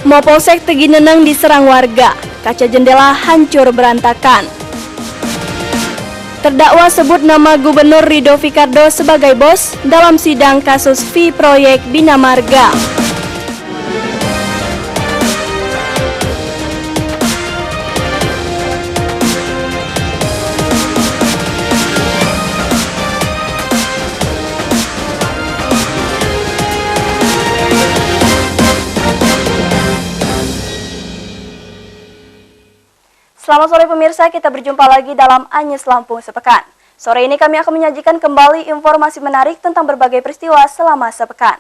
Mapolsek Tegineneng diserang warga, kaca jendela hancur berantakan. Terdakwa sebut nama Gubernur Ridho Fikardo sebagai bos dalam sidang kasus fee proyek Bina Marga. Selamat sore pemirsa, kita berjumpa lagi dalam Anyes Lampung Sepekan. Sore ini kami akan menyajikan kembali informasi menarik tentang berbagai peristiwa selama sepekan.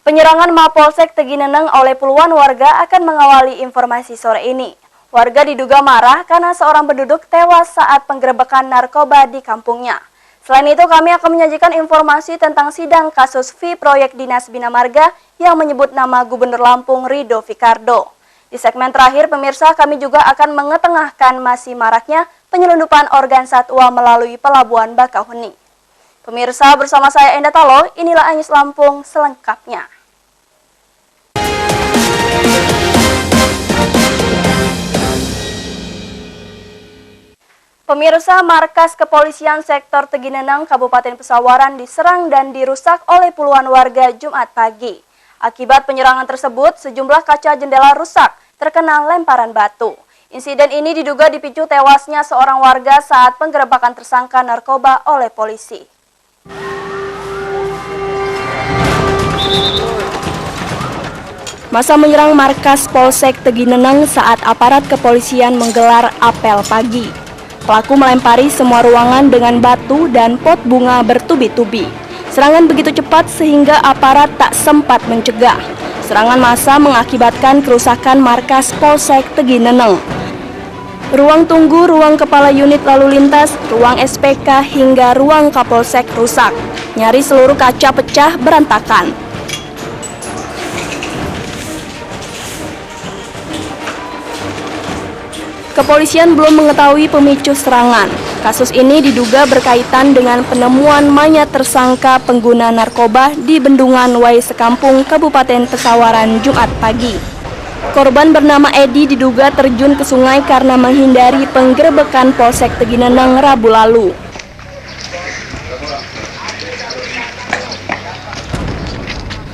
Penyerangan Mapolsek Tegineneng oleh puluhan warga akan mengawali informasi sore ini. Warga diduga marah karena seorang penduduk tewas saat penggerebekan narkoba di kampungnya. Selain itu kami akan menyajikan informasi tentang sidang kasus fee proyek Dinas Bina Marga yang menyebut nama Gubernur Lampung Ridho Fikardo. Di segmen terakhir, pemirsa, kami juga akan mengetengahkan masih maraknya penyelundupan organ satwa melalui Pelabuhan Bakauheni. Pemirsa, bersama saya Enda Talo, inilah Anyes Lampung selengkapnya. Pemirsa, markas kepolisian sektor Tegineneng, Kabupaten Pesawaran diserang dan dirusak oleh puluhan warga Jumat pagi. Akibat penyerangan tersebut, sejumlah kaca jendela rusak, terkena lemparan batu. Insiden ini diduga dipicu tewasnya seorang warga saat penggerebekan tersangka narkoba oleh polisi. Masa menyerang markas Polsek Tegineneng saat aparat kepolisian menggelar apel pagi. Pelaku melempari semua ruangan dengan batu dan pot bunga bertubi-tubi. Serangan begitu cepat sehingga aparat tak sempat mencegah. Serangan massa mengakibatkan kerusakan markas Polsek Tegineneng. Ruang tunggu, ruang kepala unit lalu lintas, ruang SPK hingga ruang Kapolsek rusak. Nyaris seluruh kaca pecah berantakan. Kepolisian belum mengetahui pemicu serangan. Kasus ini diduga berkaitan dengan penemuan mayat tersangka pengguna narkoba di Bendungan Wai Sekampung, Kabupaten Pesawaran, Jumat pagi. Korban bernama Edi diduga terjun ke sungai karena menghindari penggerebekan Polsek Tegineneng Rabu lalu.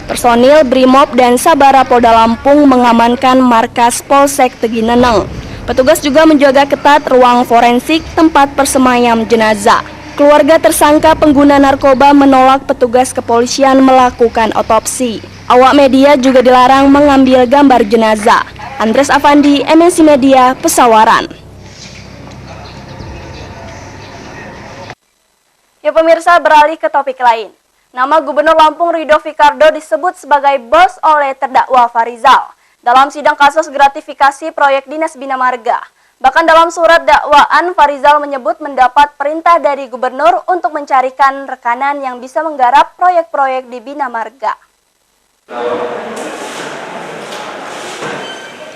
Personil Brimob dan Sabara Polda Lampung mengamankan markas Polsek Tegineneng. Petugas juga menjaga ketat ruang forensik tempat persemayam jenazah. Keluarga tersangka pengguna narkoba menolak petugas kepolisian melakukan otopsi. Awak media juga dilarang mengambil gambar jenazah. Andres Afandi, MNC Media, Pesawaran. Ya pemirsa, beralih ke topik lain. Nama Gubernur Lampung Ridho Fikardo disebut sebagai bos oleh terdakwa Farizal dalam sidang kasus gratifikasi proyek Dinas Bina Marga. Bahkan dalam surat dakwaan, Farizal menyebut mendapat perintah dari gubernur untuk mencarikan rekanan yang bisa menggarap proyek-proyek di Bina Marga.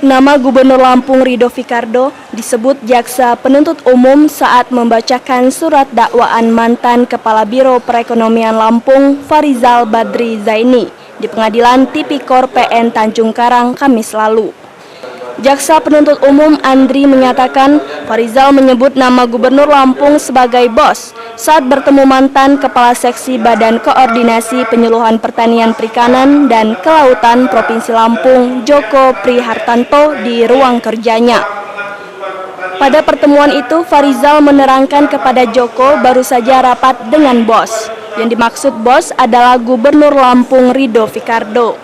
Nama Gubernur Lampung Ridho Fikardo disebut jaksa penuntut umum saat membacakan surat dakwaan mantan Kepala Biro Perekonomian Lampung, Farizal Badri Zaini, di Pengadilan Tipikor PN Tanjung Karang, Kamis lalu. Jaksa penuntut umum Andri menyatakan Farizal menyebut nama Gubernur Lampung sebagai bos saat bertemu mantan Kepala Seksi Badan Koordinasi Penyuluhan Pertanian Perikanan dan Kelautan Provinsi Lampung, Joko Prihartanto, di ruang kerjanya. Pada pertemuan itu, Farizal menerangkan kepada Joko baru saja rapat dengan bos. Yang dimaksud bos adalah Gubernur Lampung Ridho Fikardo.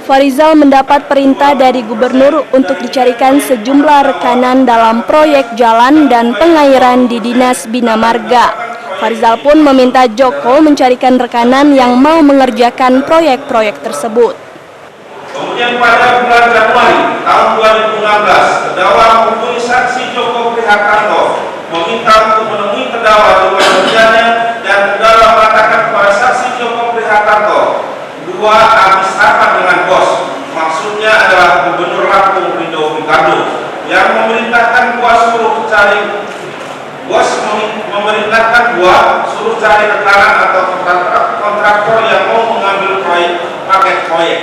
Farizal mendapat perintah dari gubernur untuk dicarikan sejumlah rekanan dalam proyek jalan dan pengairan di Dinas Bina Marga. Farizal pun meminta Joko mencarikan rekanan yang mau mengerjakan proyek-proyek tersebut. Kemudian pada bulan Januari tahun 2016, terdakwa menghubungi saksi Joko Prihartanto meminta untuk menemui terdakwa di rumah kerjanya dan terdakwa mengatakan kepada saksi Joko Prihartanto, dua habis rapat dengan bos, maksudnya adalah Gubernur Lampung Ridho Fikardo, yang memerintahkan suruh cari rekanan atau kontraktor yang mau mengambil paket proyek.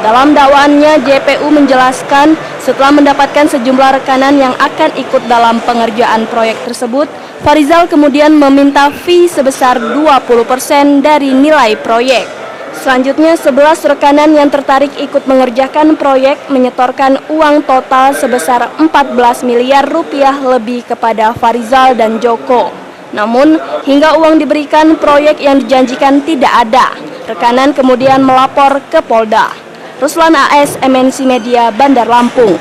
Dalam dakwaannya, JPU menjelaskan setelah mendapatkan sejumlah rekanan yang akan ikut dalam pengerjaan proyek tersebut, Farizal kemudian meminta fee sebesar 20% dari nilai proyek. Selanjutnya, 11 rekanan yang tertarik ikut mengerjakan proyek menyetorkan uang total sebesar 14 miliar rupiah lebih kepada Farizal dan Joko. Namun, hingga uang diberikan, proyek yang dijanjikan tidak ada. Rekanan kemudian melapor ke Polda. Ruslan AS, MNC Media, Bandar Lampung.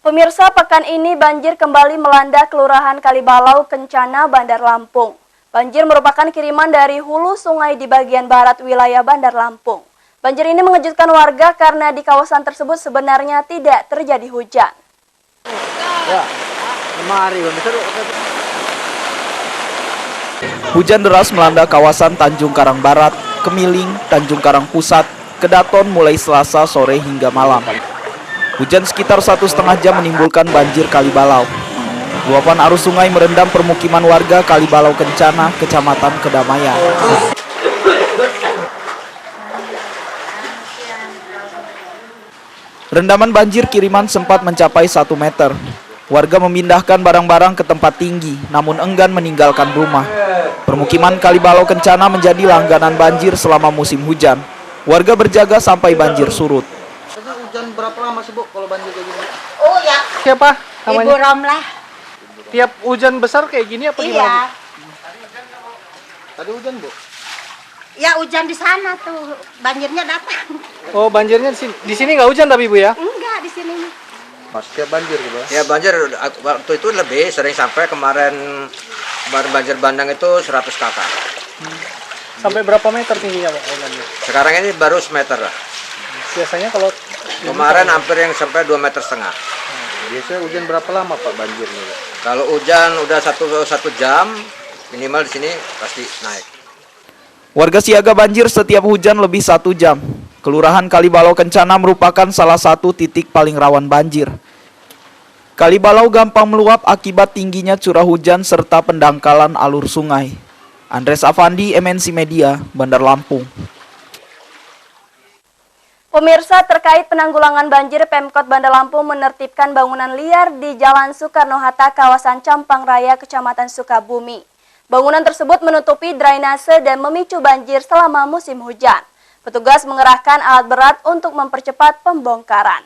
Pemirsa, pekan ini banjir kembali melanda Kelurahan Kalibalau, Kencana, Bandar Lampung. Banjir merupakan kiriman dari hulu sungai di bagian barat wilayah Bandar Lampung. Banjir ini mengejutkan warga karena di kawasan tersebut sebenarnya tidak terjadi hujan. Hujan deras melanda kawasan Tanjung Karang Barat, Kemiling, Tanjung Karang Pusat, Kedaton mulai Selasa sore hingga malam. Hujan sekitar 1,5 jam menimbulkan banjir Kalibalau. Luapan arus sungai merendam permukiman warga Kalibalau Kencana, Kecamatan Kedamaian. Rendaman banjir kiriman sempat mencapai 1 meter. Warga memindahkan barang-barang ke tempat tinggi, namun enggan meninggalkan rumah. Permukiman Kalibalau Kencana menjadi langganan banjir selama musim hujan. Warga berjaga sampai banjir surut. Hujan berapa lama sih, Bu, kalau banjir kayak gini? Oh ya, Siapa namanya? Ibu Romlah. Tiap hujan besar kayak gini apa Iya. gimana? Tadi hujan, Bu? Ya hujan di sana tuh, banjirnya datang. Oh, banjirnya di sini. Di sini nggak hujan tapi, Bu, ya? Enggak di sini. Mas, tiap banjir gitu. Ya banjir waktu itu lebih sering, sampai kemarin banjir bandang itu 100 kakak. Sampai berapa meter tingginya, Pak? Banjir? Sekarang ini baru semeter lah. Biasanya kalau Kemarin hampir yang sampai 2,5 meter. biasanya hujan berapa lama, Pak, banjirnya? Pak? Kalau hujan udah satu jam minimal di sini pasti naik. Warga siaga banjir setiap hujan lebih 1 jam. Kelurahan Kalibalau Kencana merupakan salah satu titik paling rawan banjir. Kalibalau gampang meluap akibat tingginya curah hujan serta pendangkalan alur sungai. Andres Afandi, MNC Media, Bandar Lampung. Pemirsa, terkait penanggulangan banjir, Pemkot Bandar Lampung menertibkan bangunan liar di Jalan Soekarno-Hatta, kawasan Campang Raya, Kecamatan Sukabumi. Bangunan tersebut menutupi drainase dan memicu banjir selama musim hujan. Petugas mengerahkan alat berat untuk mempercepat pembongkaran.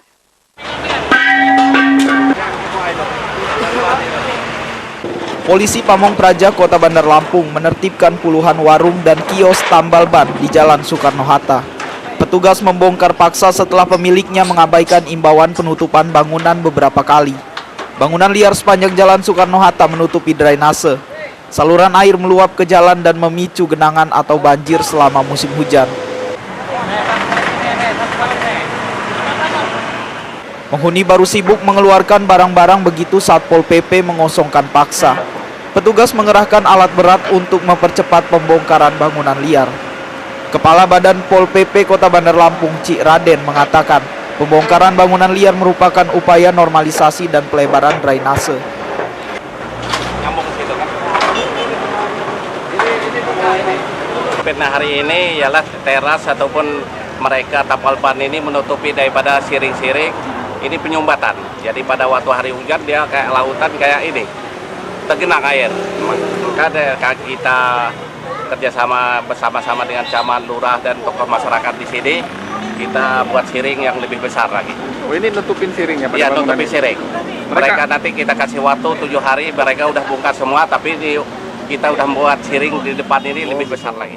Polisi Pamong Praja Kota Bandar Lampung menertibkan puluhan warung dan kios tambal ban di Jalan Soekarno-Hatta. Petugas membongkar paksa setelah pemiliknya mengabaikan imbauan penutupan bangunan beberapa kali. Bangunan liar sepanjang Jalan Soekarno-Hatta menutupi drainase. Saluran air meluap ke jalan dan memicu genangan atau banjir selama musim hujan. Penghuni baru sibuk mengeluarkan barang-barang begitu Satpol PP mengosongkan paksa. Petugas mengerahkan alat berat untuk mempercepat pembongkaran bangunan liar. Kepala Badan Pol PP Kota Bandar Lampung, Cik Raden, mengatakan pembongkaran bangunan liar merupakan upaya normalisasi dan pelebaran drainase. Nah, hari ini ialah teras ataupun mereka tapal ban ini menutupi daripada siring-siring. Ini penyumbatan. Jadi pada waktu hari hujan dia kayak lautan kayak ini, tergenang air. Maka kita kerjasama bersama-sama dengan camat, lurah dan tokoh masyarakat di sini, kita buat siring yang lebih besar lagi. Oh, ini nutupin siringnya? Iya, nutupin siring. Mereka nanti kita kasih waktu 7 hari, mereka udah bongkar semua, tapi kita udah membuat siring di depan ini lebih besar lagi.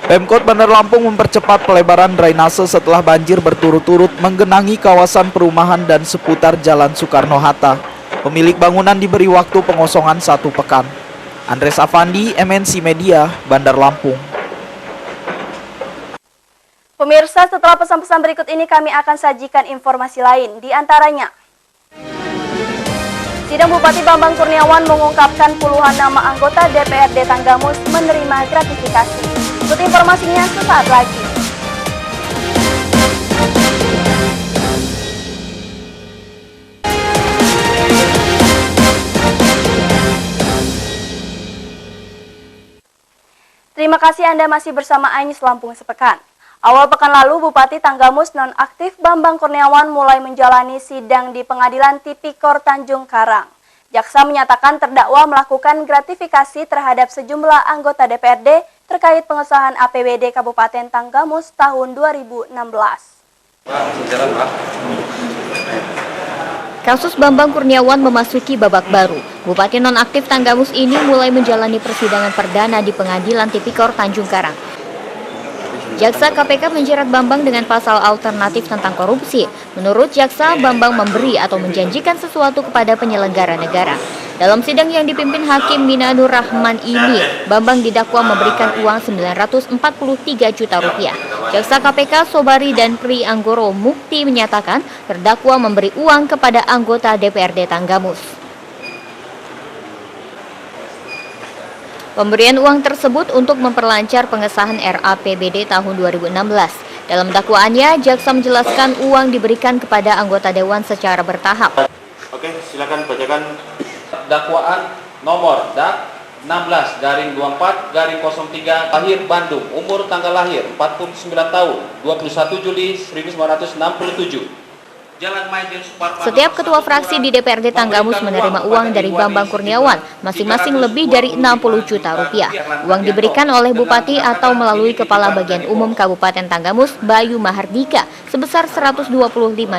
Pemkot Bandar Lampung mempercepat pelebaran drainase setelah banjir berturut-turut menggenangi kawasan perumahan dan seputar Jalan Soekarno-Hatta. Pemilik bangunan diberi waktu pengosongan 1 pekan. Andres Afandi, MNC Media, Bandar Lampung. Pemirsa, setelah pesan-pesan berikut ini kami akan sajikan informasi lain, di antaranya Sidang Bupati Bambang Kurniawan mengungkapkan puluhan nama anggota DPRD Tanggamus menerima gratifikasi. Untuk informasinya sesaat lagi. Terima kasih Anda masih bersama Ais Lampung Sepekan. Awal pekan lalu, Bupati Tanggamus nonaktif Bambang Kurniawan mulai menjalani sidang di Pengadilan Tipikor Tanjung Karang. Jaksa menyatakan terdakwa melakukan gratifikasi terhadap sejumlah anggota DPRD terkait pengesahan APBD Kabupaten Tanggamus tahun 2016. Kasus Bambang Kurniawan memasuki babak baru. Bupati nonaktif Tanggamus ini mulai menjalani persidangan perdana di Pengadilan Tipikor Tanjung Karang. Jaksa KPK menjerat Bambang dengan pasal alternatif tentang korupsi. Menurut jaksa, Bambang memberi atau menjanjikan sesuatu kepada penyelenggara negara. Dalam sidang yang dipimpin Hakim Minanur Rahman ini, Bambang didakwa memberikan uang 943 juta rupiah. Jaksa KPK Sobari dan Pri Anggoro Mukti menyatakan terdakwa memberi uang kepada anggota DPRD Tanggamus. Pemberian uang tersebut untuk memperlancar pengesahan RAPBD tahun 2016. Dalam dakwaannya, jaksa menjelaskan uang diberikan kepada anggota dewan secara bertahap. Oke, silakan bacakan dakwaan nomor DAK 16/24/03 lahir Bandung, umur tanggal lahir 49 tahun, 21 Juli 1967. Setiap ketua fraksi di DPRD Tanggamus menerima uang dari Bambang Kurniawan, masing-masing lebih dari 60 juta rupiah. Uang diberikan oleh Bupati atau melalui Kepala Bagian Umum Kabupaten Tanggamus, Bayu Mahardika, sebesar 125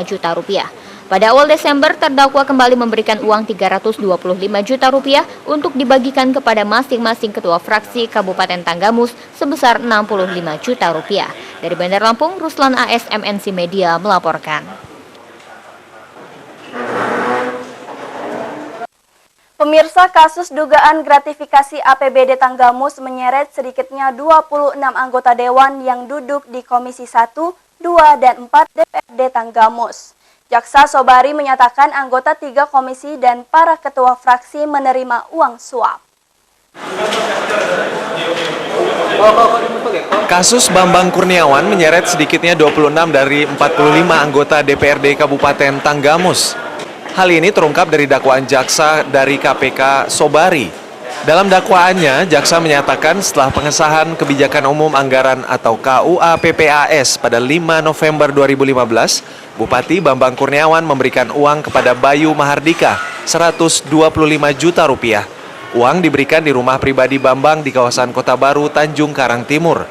juta rupiah. Pada awal Desember, terdakwa kembali memberikan uang 325 juta rupiah untuk dibagikan kepada masing-masing ketua fraksi Kabupaten Tanggamus sebesar 65 juta rupiah. Dari Bandar Lampung, Ruslan AS MNC Media melaporkan. Pemirsa, kasus dugaan gratifikasi APBD Tanggamus menyeret sedikitnya 26 anggota dewan yang duduk di Komisi 1, 2, dan 4 DPRD Tanggamus. Jaksa Sobari menyatakan anggota 3 komisi dan para ketua fraksi menerima uang suap. Kasus Bambang Kurniawan menyeret sedikitnya 26 dari 45 anggota DPRD Kabupaten Tanggamus. Hal ini terungkap dari dakwaan jaksa dari KPK Sobari. Dalam dakwaannya, jaksa menyatakan setelah pengesahan Kebijakan Umum Anggaran atau KUA PPAS pada 5 November 2015, Bupati Bambang Kurniawan memberikan uang kepada Bayu Mahardika 125 juta rupiah. Uang diberikan di rumah pribadi Bambang di kawasan Kota Baru, Tanjung Karang Timur.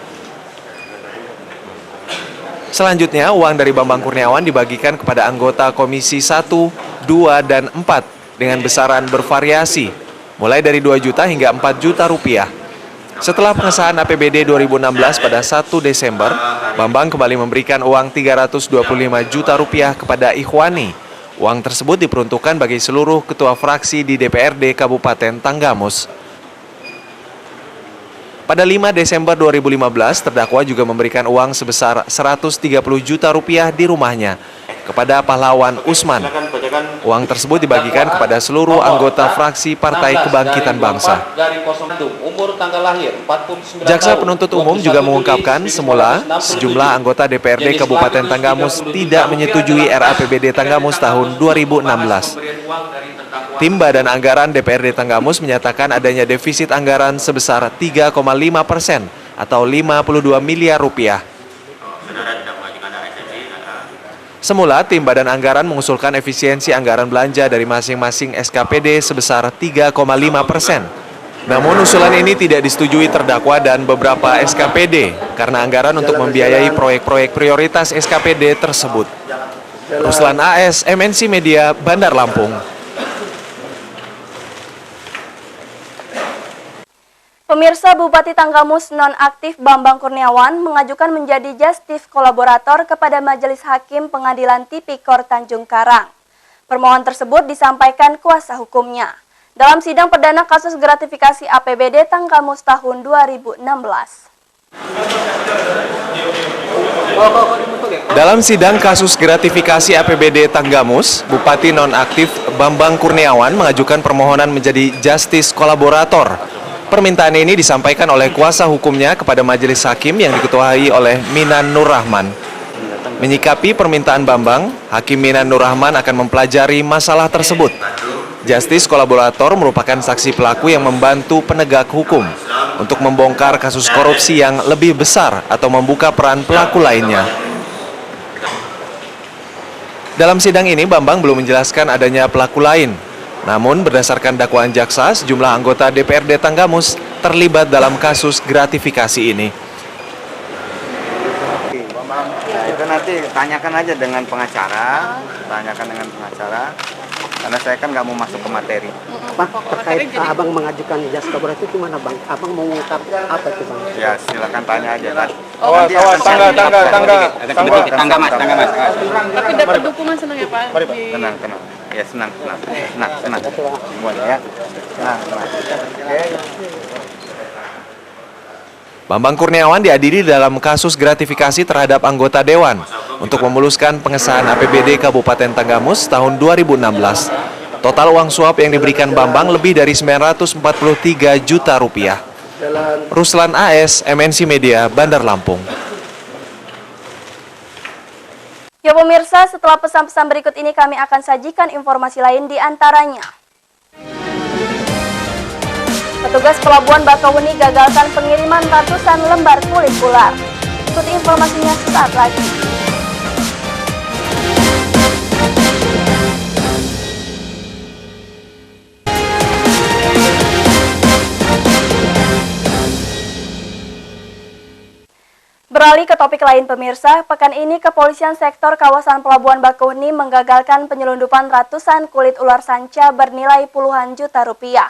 Selanjutnya, uang dari Bambang Kurniawan dibagikan kepada anggota Komisi 1, 2, dan 4 dengan besaran bervariasi, mulai dari 2 juta hingga 4 juta rupiah. Setelah pengesahan APBD 2016 pada 1 Desember, Bambang kembali memberikan uang 325 juta rupiah kepada Ikhwani. Uang tersebut diperuntukkan bagi seluruh ketua fraksi di DPRD Kabupaten Tanggamus. Pada 5 Desember 2015, terdakwa juga memberikan uang sebesar 130 juta rupiah di rumahnya kepada pahlawan Usman. Uang tersebut dibagikan kepada seluruh anggota fraksi Partai Kebangkitan Bangsa. Jaksa penuntut umum juga mengungkapkan semula sejumlah anggota DPRD Kabupaten Tanggamus tidak menyetujui RAPBD Tanggamus tahun 2016. Tim Badan Anggaran DPRD Tanggamus menyatakan adanya defisit anggaran sebesar 3,5% atau 52 miliar rupiah. Semula, tim Badan Anggaran mengusulkan efisiensi anggaran belanja dari masing-masing SKPD sebesar 3,5%. Namun usulan ini tidak disetujui terdakwa dan beberapa SKPD karena anggaran untuk membiayai proyek-proyek prioritas SKPD tersebut. Ruslan AS, MNC Media, Bandar Lampung. Pemirsa, Bupati Tanggamus nonaktif Bambang Kurniawan mengajukan menjadi justice kolaborator kepada Majelis Hakim Pengadilan Tipikor Tanjung Karang. Permohonan tersebut disampaikan kuasa hukumnya dalam sidang perdana kasus gratifikasi APBD Tanggamus tahun 2016. Dalam sidang kasus gratifikasi APBD Tanggamus, Bupati nonaktif Bambang Kurniawan mengajukan permohonan menjadi justice kolaborator. Permintaan ini disampaikan oleh kuasa hukumnya kepada majelis hakim yang diketuai oleh Minan Nur Rahman. Menyikapi permintaan Bambang, Hakim Minan Nur Rahman akan mempelajari masalah tersebut. Justice kolaborator merupakan saksi pelaku yang membantu penegak hukum. untuk membongkar kasus korupsi yang lebih besar atau membuka peran pelaku lainnya. Dalam sidang ini, Bambang belum menjelaskan adanya pelaku lain. Namun, berdasarkan dakwaan jaksa, sejumlah anggota DPRD Tanggamus terlibat dalam kasus gratifikasi ini. Nah, itu nanti tanyakan aja dengan pengacara, karena saya kan nggak mau masuk ke materi. Pak, terkait abang mengajukan jas kabur itu gimana bang? Abang mau mengungkap apa itu bang? Ya silakan tanya aja kan. Awas, tangga mas. Tapi dapat dukungan senang ya Pak? Tenang. Ya senang. Semuanya ya. Tenang. Bambang Kurniawan diadili dalam kasus gratifikasi terhadap anggota Dewan untuk memuluskan pengesahan APBD Kabupaten Tanggamus tahun 2016. Total uang suap yang diberikan Bambang lebih dari 943 juta rupiah. Ruslan AS, MNC Media, Bandar Lampung. Ya pemirsa, setelah pesan-pesan berikut ini kami akan sajikan informasi lain di antaranya. Petugas Pelabuhan Bakauheni gagalkan pengiriman ratusan lembar kulit ular. Ikuti informasinya sesaat lagi. Beralih ke topik lain pemirsa, pekan ini Kepolisian Sektor Kawasan Pelabuhan Bakauheni menggagalkan penyelundupan ratusan kulit ular sanca bernilai puluhan juta rupiah.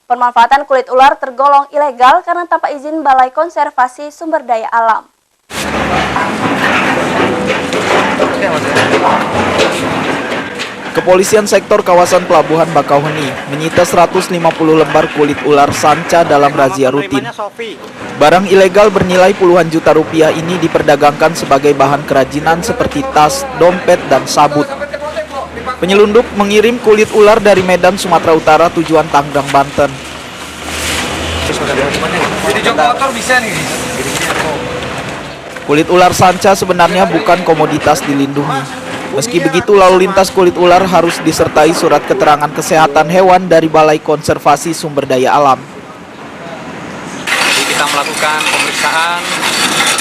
Pemanfaatan kulit ular tergolong ilegal karena tanpa izin Balai Konservasi Sumber Daya Alam. Kepolisian Sektor Kawasan Pelabuhan Bakauheni menyita 150 lembar kulit ular sanca dalam razia rutin. Barang ilegal bernilai puluhan juta rupiah ini diperdagangkan sebagai bahan kerajinan seperti tas, dompet, dan sabut. Penyelundup mengirim kulit ular dari Medan, Sumatera Utara tujuan Tangerang, Banten. Kulit ular sanca sebenarnya bukan komoditas dilindungi. Meski begitu, lalu lintas kulit ular harus disertai surat keterangan kesehatan hewan dari Balai Konservasi Sumber Daya Alam. Kita melakukan pemeriksaan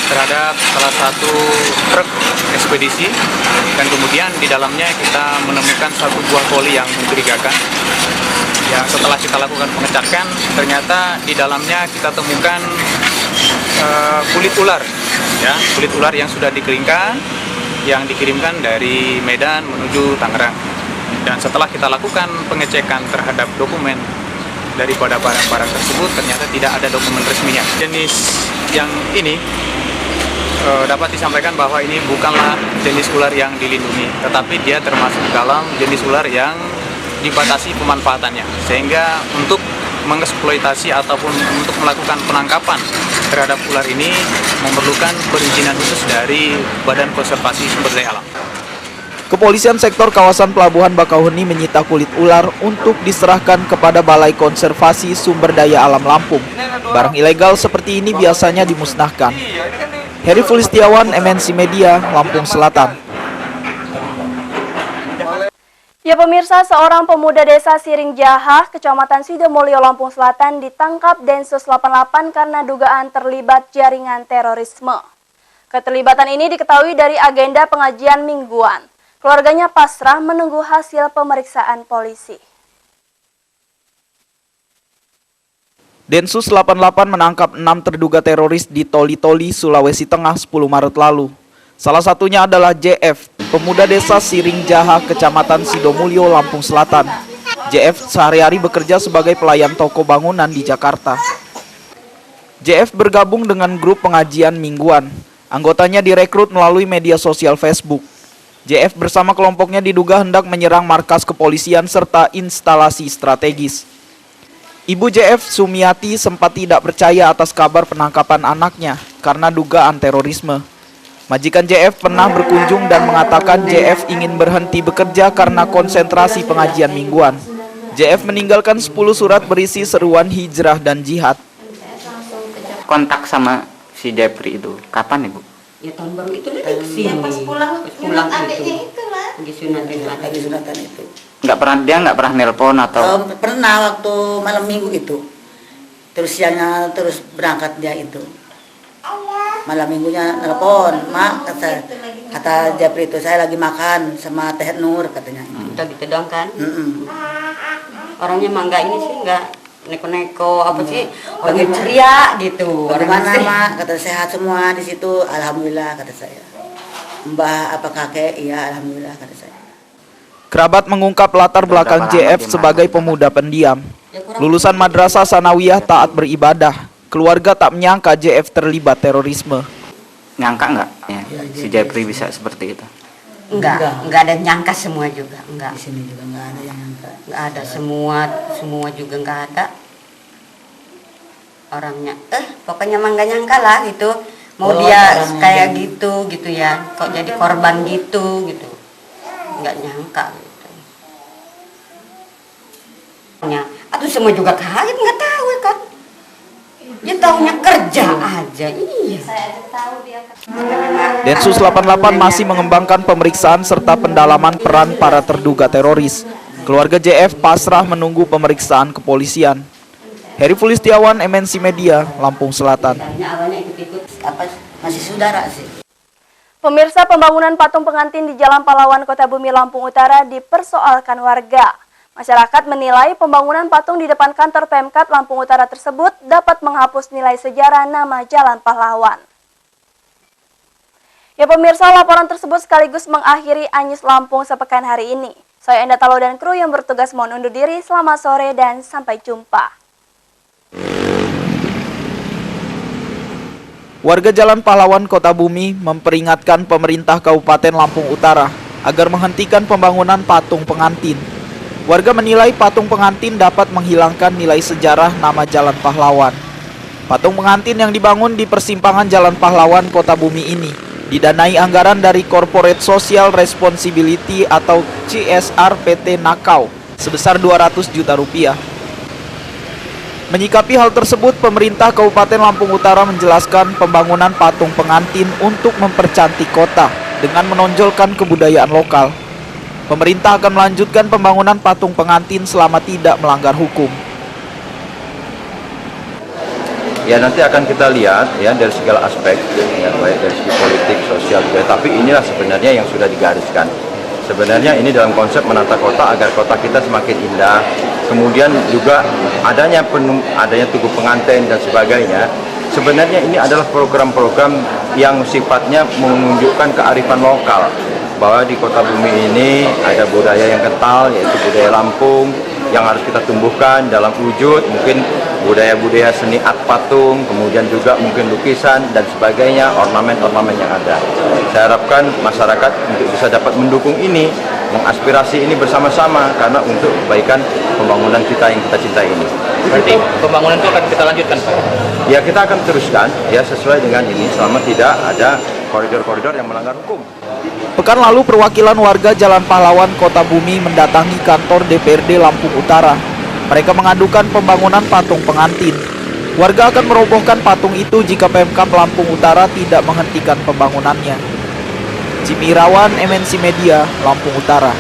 terhadap salah satu truk ekspedisi dan kemudian di dalamnya kita menemukan satu buah koli yang mencurigakan. Ya, setelah kita lakukan pengecekan, ternyata di dalamnya kita temukan kulit ular, ya, kulit ular yang sudah dikeringkan, yang dikirimkan dari Medan menuju Tangerang. Dan setelah kita lakukan pengecekan terhadap dokumen daripada barang-barang tersebut, ternyata tidak ada dokumen resminya. Jenis yang ini dapat disampaikan bahwa ini bukanlah jenis ular yang dilindungi, tetapi dia termasuk dalam jenis ular yang dibatasi pemanfaatannya, sehingga untuk mengeksploitasi ataupun untuk melakukan penangkapan terhadap ular ini memerlukan perizinan khusus dari Badan Konservasi Sumber Daya Alam. Kepolisian Sektor Kawasan Pelabuhan Bakauheni menyita kulit ular untuk diserahkan kepada Balai Konservasi Sumber Daya Alam Lampung. Barang ilegal seperti ini biasanya dimusnahkan. Heri Fulistiawan, MNC Media, Lampung Selatan. Ya pemirsa, seorang pemuda desa Siring Jaha, Kecamatan Sidomulyo, Lampung Selatan ditangkap Densus 88 karena dugaan terlibat jaringan terorisme. Keterlibatan ini diketahui dari agenda pengajian mingguan. Keluarganya pasrah menunggu hasil pemeriksaan polisi. Densus 88 menangkap 6 terduga teroris di Toli-Toli, Sulawesi Tengah 10 Maret lalu. Salah satunya adalah JF, pemuda desa Siring Jaha, Kecamatan Sidomulyo, Lampung Selatan. JF sehari-hari bekerja sebagai pelayan toko bangunan di Jakarta. JF bergabung dengan grup pengajian mingguan. Anggotanya direkrut melalui media sosial Facebook. JF bersama kelompoknya diduga hendak menyerang markas kepolisian serta instalasi strategis. Ibu JF, Sumiati, sempat tidak percaya atas kabar penangkapan anaknya karena dugaan terorisme. Majikan JF pernah berkunjung dan mengatakan JF ingin berhenti bekerja karena konsentrasi pengajian mingguan. JF meninggalkan 10 surat berisi seruan hijrah dan jihad. Kontak sama si Jepri itu kapan Ibu? Ya tahun baru itu dia kesini. Pas pulang adiknya itu lah. Sunatan itu. Dia nggak pernah nelpon atau? Pernah waktu malam minggu itu. Terus siangnya terus berangkat dia itu. Malam minggunya telepon, Mak, kata Japri itu, saya lagi makan sama Teh Nur katanya. Udah gitu dong kan? Orangnya mah enggak ini sih, enggak neko-neko apa sih, orangnya ceria gitu. Bagaimana Mak? Kata sehat semua di situ, alhamdulillah kata saya. Mbah apa kakek? Iya alhamdulillah kata saya. Kerabat mengungkap latar belakang JF sebagai pemuda pendiam. Lulusan madrasah sanawiyah taat beribadah. Keluarga tak menyangka JF terlibat terorisme. Nyangka nggak ya, si Japri bisa seperti itu? Enggak ada nyangka semua juga, enggak. Di sini juga enggak ada yang nyangka. Enggak ada semua juga enggak ada. Orangnya, pokoknya mah enggak nyangka lah gitu. Mau dia kayak gitu ya, kok jadi korban gitu. Enggak nyangka gitu. Aduh semua juga kaget, enggak tahu kan. Dia taunya kerja aja, iya. Densus 88 masih mengembangkan pemeriksaan serta pendalaman peran para terduga teroris. Keluarga JF pasrah menunggu pemeriksaan kepolisian. Heri Fulistiawan, MNC Media, Lampung Selatan. Masih saudara sih. Pemirsa, pembangunan patung pengantin di Jalan Pahlawan, Kota Bumi, Lampung Utara dipersoalkan warga. Masyarakat menilai pembangunan patung di depan kantor Pemkab Lampung Utara tersebut dapat menghapus nilai sejarah nama Jalan Pahlawan. Ya pemirsa, laporan tersebut sekaligus mengakhiri Anyus Lampung sepekan hari ini. Saya Enda Talo dan kru yang bertugas mohon undur diri. Selamat sore dan sampai jumpa. Warga Jalan Pahlawan Kota Bumi memperingatkan pemerintah Kabupaten Lampung Utara agar menghentikan pembangunan patung pengantin. Warga menilai patung pengantin dapat menghilangkan nilai sejarah nama Jalan Pahlawan. Patung pengantin yang dibangun di persimpangan Jalan Pahlawan Kota Bumi ini didanai anggaran dari Corporate Social Responsibility atau CSR PT Nakau sebesar 200 juta rupiah. Menyikapi hal tersebut, pemerintah Kabupaten Lampung Utara menjelaskan pembangunan patung pengantin untuk mempercantik kota dengan menonjolkan kebudayaan lokal. Pemerintah akan melanjutkan pembangunan patung pengantin selama tidak melanggar hukum. Ya nanti akan kita lihat ya dari segala aspek, ya, baik dari segi politik, sosial juga. Tapi inilah sebenarnya yang sudah digariskan. Sebenarnya ini dalam konsep menata kota agar kota kita semakin indah. Kemudian juga adanya tugu pengantin dan sebagainya. Sebenarnya ini adalah program-program yang sifatnya menunjukkan kearifan lokal. Bahwa di Kota Bumi ini ada budaya yang kental, yaitu budaya Lampung yang harus kita tumbuhkan dalam wujud mungkin budaya-budaya seni art patung, kemudian juga mungkin lukisan dan sebagainya, ornamen-ornamen yang ada. Saya harapkan masyarakat untuk bisa dapat mendukung ini, mengaspirasi ini bersama-sama karena untuk kebaikan pembangunan kita yang kita cintai ini. Berarti pembangunan itu akan kita lanjutkan, Pak? Ya kita akan teruskan ya sesuai dengan ini selama tidak ada koridor-koridor yang melanggar hukum. Pekan lalu perwakilan warga Jalan Pahlawan Kota Bumi mendatangi kantor DPRD Lampung Utara. Mereka mengadukan pembangunan patung pengantin. Warga akan merobohkan patung itu jika Pemkab Lampung Utara tidak menghentikan pembangunannya. Jimmy Irawan, MNC Media, Lampung Utara.